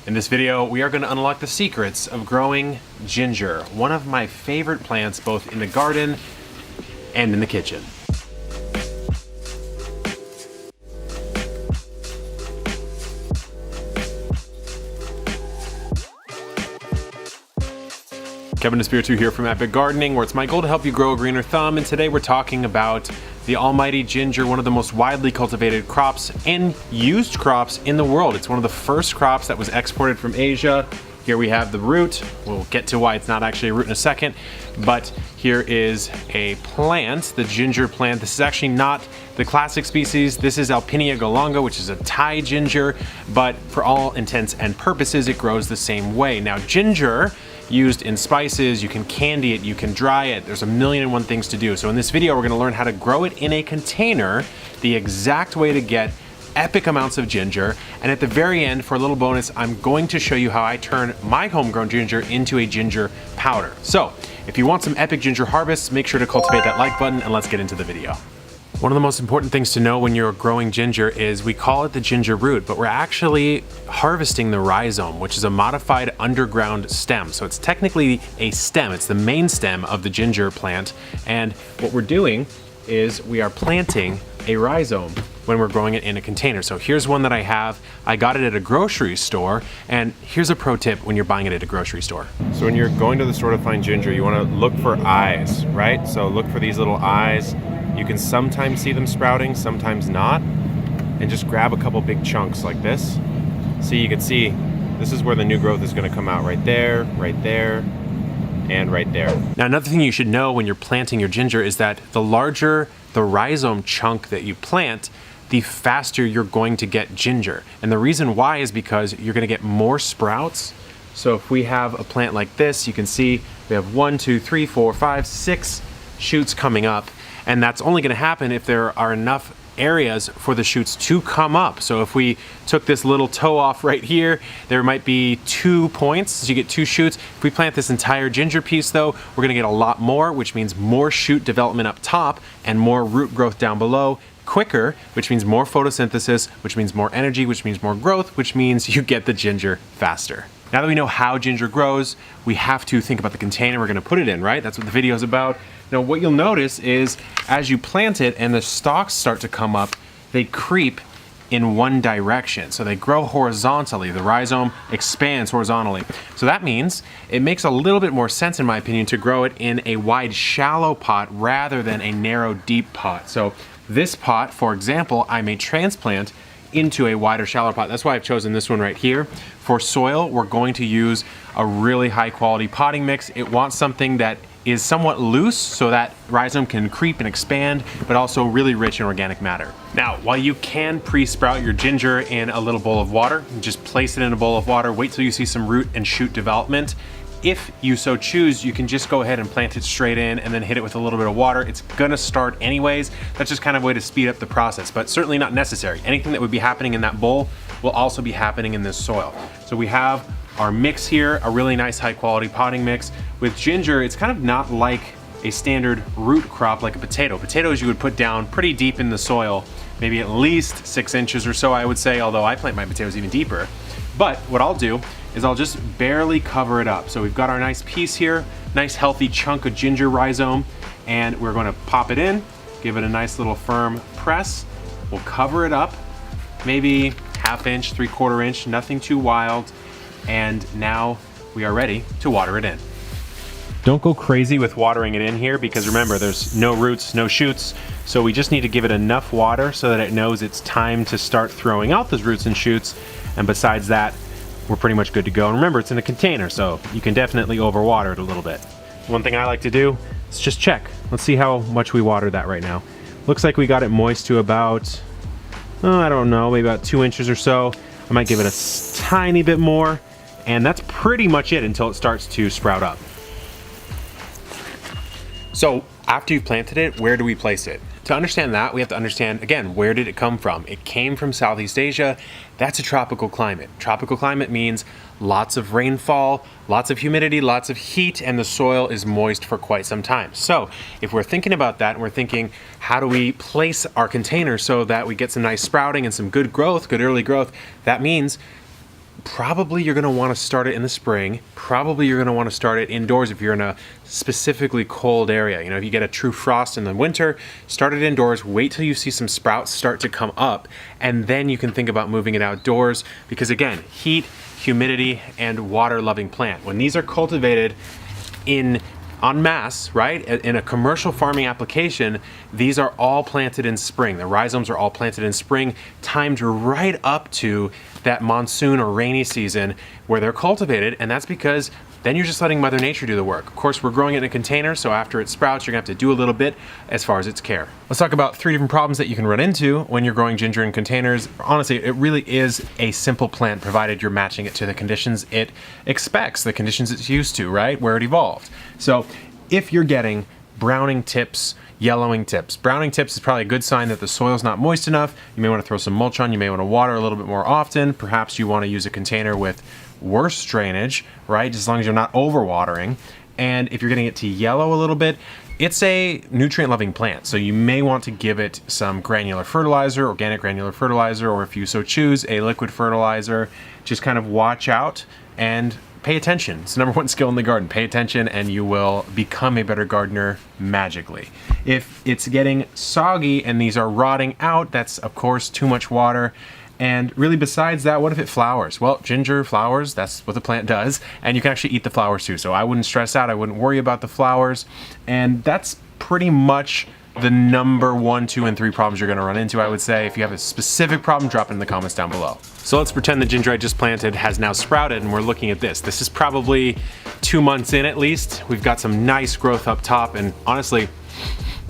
In this video, we are going to unlock the secrets of growing ginger, one of my favorite plants both in the garden and in the kitchen. Kevin Espiritu here from Epic Gardening, where it's my goal to help you grow a greener thumb, and today we're talking about the almighty ginger, one of the most widely cultivated crops and used crops in the world. It's one of the first crops that was exported from Asia. Here we have the root. We'll get to why it's not actually a root in a second, but here is a plant, the ginger plant. This is actually not the classic species. This is Alpinia golonga, which is a Thai ginger, but for all intents and purposes, it grows the same way. Now, ginger, used in spices, you can candy it, you can dry it, there's a million and one things to do. So in this video, we're gonna learn how to grow it in a container, the exact way to get epic amounts of ginger. And at the very end, for a little bonus, I'm going to show you how I turn my homegrown ginger into a ginger powder. So if you want some epic ginger harvests, make sure to cultivate that like button and let's get into the video. One of the most important things to know when you're growing ginger is we call it the ginger root, but we're actually harvesting the rhizome, which is a modified underground stem. So it's technically a stem. It's the main stem of the ginger plant. And what we're doing is we are planting a rhizome when we're growing it in a container. So here's one that I have. I got it at a grocery store, and here's a pro tip when you're buying it at a grocery store. So when you're going to the store to find ginger, you wanna look for eyes, right? So look for these little eyes. You can sometimes see them sprouting, sometimes not. And just grab a couple big chunks like this. So you can see, this is where the new growth is gonna come out, right there, and right there. Now, another thing you should know when you're planting your ginger is that the larger the rhizome chunk that you plant, the faster you're going to get ginger. And the reason why is because you're gonna get more sprouts. So if we have a plant like this, you can see we have 1, 2, 3, 4, 5, 6 shoots coming up. And that's only gonna happen if there are enough areas for the shoots to come up. So if we took this little toe off right here, there might be 2 points, so you get 2 shoots. If we plant this entire ginger piece though, we're gonna get a lot more, which means more shoot development up top and more root growth down below, quicker, which means more photosynthesis, which means more energy, which means more growth, which means you get the ginger faster. Now that we know how ginger grows, we have to think about the container we're gonna put it in, right? That's what the video is about. Now what you'll notice is as you plant it and the stalks start to come up, they creep in one direction. So they grow horizontally. The rhizome expands horizontally. So that means it makes a little bit more sense, in my opinion, to grow it in a wide, shallow pot rather than a narrow, deep pot. So this pot, for example, I may transplant into a wider, shallower pot. That's why I've chosen this one right here. For soil, we're going to use a really high quality potting mix. It wants something that is somewhat loose so that rhizome can creep and expand, but also really rich in organic matter. Now, while you can pre-sprout your ginger in a little bowl of water, just place it in a bowl of water, wait till you see some root and shoot development. If you so choose, you can just go ahead and plant it straight in and then hit it with a little bit of water. It's gonna start anyways. That's just kind of a way to speed up the process, but certainly not necessary. Anything that would be happening in that bowl will also be happening in this soil. So we have our mix here, a really nice high quality potting mix. With ginger, it's kind of not like a standard root crop like a potato. Potatoes you would put down pretty deep in the soil, maybe at least 6 inches or so, I would say, although I plant my potatoes even deeper. But what I'll do is I'll just barely cover it up. So we've got our nice piece here, nice healthy chunk of ginger rhizome, and we're gonna pop it in, give it a nice little firm press. We'll cover it up, maybe 1/2 inch, 3/4 inch, nothing too wild. And now we are ready to water it in. Don't go crazy with watering it in here because remember, there's no roots, no shoots. So we just need to give it enough water so that it knows it's time to start throwing out those roots and shoots. And besides that, we're pretty much good to go. And remember, it's in a container, so you can definitely overwater it a little bit. One thing I like to do is just check. Let's see how much we watered that right now. Looks like we got it moist to about, I don't know, maybe about 2 inches or so. I might give it a tiny bit more. And that's pretty much it until it starts to sprout up. So after you've planted it, where do we place it? To understand that, we have to understand, again, where did it come from? It came from Southeast Asia. That's a tropical climate. Tropical climate means lots of rainfall, lots of humidity, lots of heat, and the soil is moist for quite some time. So if we're thinking about that and we're thinking, how do we place our container so that we get some nice sprouting and some good growth, good early growth, that means probably you're gonna wanna start it in the spring. Probably you're gonna wanna start it indoors if you're in a specifically cold area. You know, if you get a true frost in the winter, start it indoors, wait till you see some sprouts start to come up, and then you can think about moving it outdoors because again, heat, humidity, and water-loving plant. When these are cultivated en masse, right? In a commercial farming application, these are all planted in spring. The rhizomes are all planted in spring, timed right up to that monsoon or rainy season where they're cultivated, and that's because then you're just letting Mother Nature do the work. Of course, we're growing it in a container, so after it sprouts, you're gonna have to do a little bit as far as its care. Let's talk about 3 different problems that you can run into when you're growing ginger in containers. Honestly, it really is a simple plant provided you're matching it to the conditions it expects, the conditions it's used to, right? Where it evolved. So if you're getting browning tips, yellowing tips. Browning tips is probably a good sign that the soil's not moist enough. You may want to throw some mulch on, you may want to water a little bit more often. Perhaps you want to use a container with worse drainage, right? Just as long as you're not overwatering. And if you're getting it to yellow a little bit, it's a nutrient-loving plant, so you may want to give it some granular fertilizer, organic granular fertilizer, or if you so choose, a liquid fertilizer. Just kind of watch out and pay attention. It's the number one skill in the garden. Pay attention and you will become a better gardener magically. If it's getting soggy and these are rotting out, that's of course too much water. And really besides that, what if it flowers? Well, ginger flowers, that's what the plant does, and you can actually eat the flowers too. So I wouldn't stress out, I wouldn't worry about the flowers. And that's pretty much the number 1, 2, and 3 problems you're gonna run into, I would say. If you have a specific problem, drop it in the comments down below. So let's pretend the ginger I just planted has now sprouted and we're looking at this. This is probably 2 months in at least. We've got some nice growth up top, and honestly,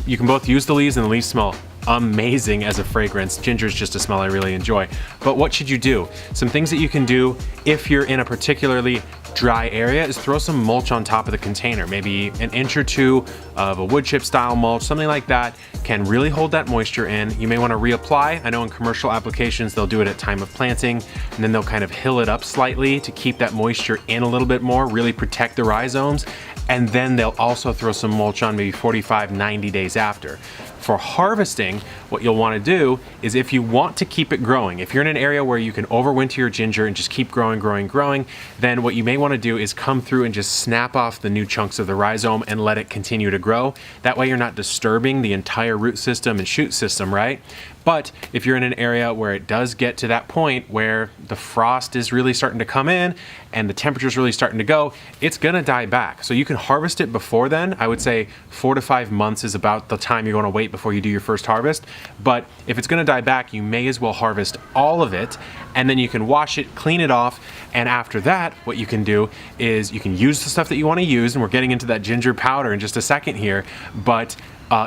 you can both use the leaves and the leaves smell amazing as a fragrance. Ginger is just a smell I really enjoy. But what should you do? Some things that you can do if you're in a particularly dry area is throw some mulch on top of the container. Maybe an inch or 2 of a wood chip style mulch, something like that can really hold that moisture in. You may want to reapply. I know in commercial applications they'll do it at time of planting, and then they'll kind of hill it up slightly to keep that moisture in a little bit more, really protect the rhizomes. And then they'll also throw some mulch on maybe 45, 90 days after. For harvesting, what you'll want to do is if you want to keep it growing, if you're in an area where you can overwinter your ginger and just keep growing, then what you may want to do is come through and just snap off the new chunks of the rhizome and let it continue to grow. That way you're not disturbing the entire root system and shoot system, right? But if you're in an area where it does get to that point where the frost is really starting to come in and the temperature's really starting to go, it's gonna die back. So you can harvest it before then. I would say 4 to 5 months is about the time you're gonna wait before you do your first harvest. But if it's gonna die back, you may as well harvest all of it, and then you can wash it, clean it off, and after that, what you can do is you can use the stuff that you wanna use, and we're getting into that ginger powder in just a second here, but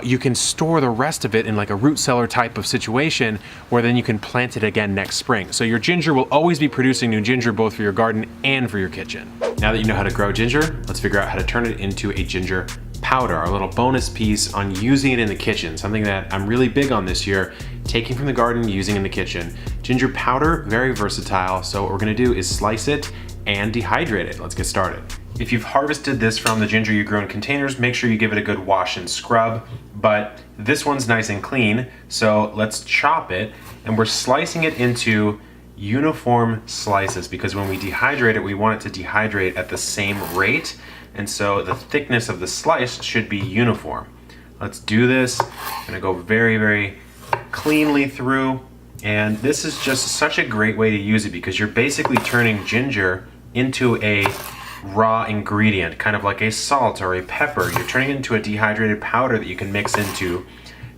you can store the rest of it in like a root cellar type of situation where then you can plant it again next spring. So your ginger will always be producing new ginger both for your garden and for your kitchen. Now that you know how to grow ginger, let's figure out how to turn it into a ginger powder, our little bonus piece on using it in the kitchen, something that I'm really big on this year, taking from the garden, using in the kitchen. Ginger powder, very versatile, so what we're gonna do is slice it and dehydrate it. Let's get started. If you've harvested this from the ginger you grew in containers, make sure you give it a good wash and scrub, but this one's nice and clean, so let's chop it, and we're slicing it into uniform slices because when we dehydrate it, we want it to dehydrate at the same rate, and so the thickness of the slice should be uniform. Let's do this. I'm gonna go very, very cleanly through, and this is just such a great way to use it because you're basically turning ginger into a raw ingredient, kind of like a salt or a pepper. You're turning it into a dehydrated powder that you can mix into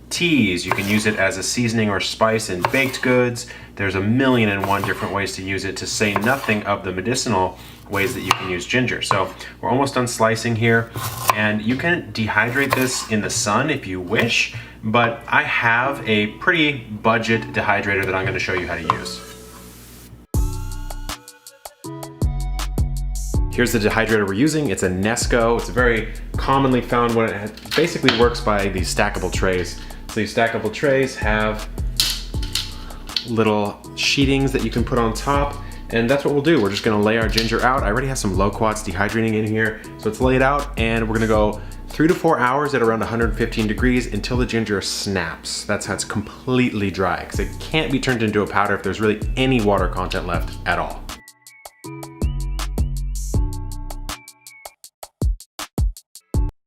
teas. You can use it as a seasoning or spice in baked goods. There's 1,000,001 different ways to use it, to say nothing of the medicinal ways that you can use ginger. So we're almost done slicing here, and you can dehydrate this in the sun if you wish, but I have a pretty budget dehydrator that I'm going to show you how to use. Here's the dehydrator we're using. It's a Nesco. It's a very commonly found one. It basically works by these stackable trays. So these stackable trays have little sheetings that you can put on top, and that's what we'll do. We're just gonna lay our ginger out. I already have some loquats dehydrating in here, so it's laid out, and we're gonna go 3 to 4 hours at around 115 degrees until the ginger snaps. That's how it's completely dry, because it can't be turned into a powder if there's really any water content left at all.